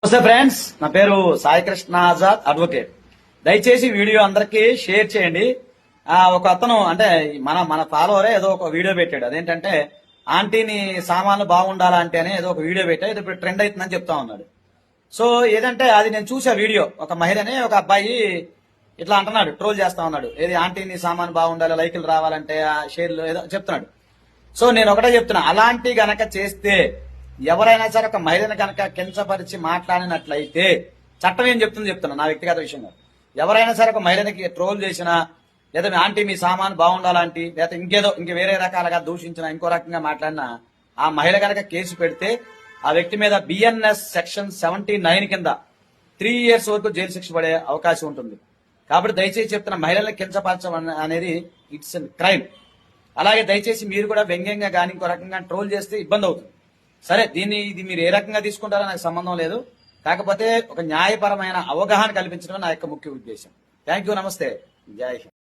నమస్తే ఫ్రెండ్స్, నా పేరు సాయి కృష్ణ ఆజాద్, అడ్వకేట్. దయచేసి వీడియో అందరికి షేర్ చేయండి. ఒక అతను అంటే మన ఫాలోవరే ఏదో ఒక వీడియో పెట్టాడు. అదేంటంటే ఆంటీని సామాన్లు బాగుండాలా అంటే అని ఏదో ఒక వీడియో పెట్టా, ఇది ఇప్పుడు ట్రెండ్ అవుతుందని చెప్తా ఉన్నాడు. సో ఏదంటే అది నేను చూసా వీడియో. ఒక మహిళని ఒక అబ్బాయి ఇట్లా అంటున్నాడు, ట్రోల్ చేస్తా ఉన్నాడు. ఏది ఆంటీని సామాన్ బాగుండాలి, లైకులు రావాలంటే ఆ షేర్లు ఏదో చెప్తున్నాడు. సో నేను ఒకటే చెప్తున్నా, అలాంటి గనక చేస్తే ఎవరైనా సరే ఒక మహిళను కనుక కించపరిచి మాట్లాడినట్లయితే చట్టం ఏం చెప్తున్నా నా వ్యక్తిగత విషయంలో. ఎవరైనా సరే ఒక మహిళనికి ట్రోల్ చేసినా, లేదా ఆంటీ మీ సామాన్ బాగుండాలంటీ, లేదా ఇంక వేరే రకాలుగా దూషించినా, ఇంకో రకంగా మాట్లాడినా ఆ మహిళ కనుక కేసు పెడితే ఆ వ్యక్తి మీద బిఎన్ఎస్ సెక్షన్ 79 కింద 3 years వరకు జైలు శిక్ష పడే అవకాశం ఉంటుంది. కాబట్టి దయచేసి చెప్తున్న, మహిళలను కించపరచడం అనేది ఇట్స్ క్రైమ్. అలాగే దయచేసి మీరు కూడా వ్యంగ్యంగా కానీ ఇంకో రకంగా ట్రోల్ చేస్తే ఇబ్బంది అవుతుంది. సరే, ఇది మీరు ఏ రకంగా తీసుకుంటారో నాకు సంబంధం లేదు. కాకపోతే ఒక న్యాయపరమైన అవగాహన కల్పించడం నా యొక్క ముఖ్య ఉద్దేశం. థ్యాంక్ యూ, నమస్తే, జై హింద్.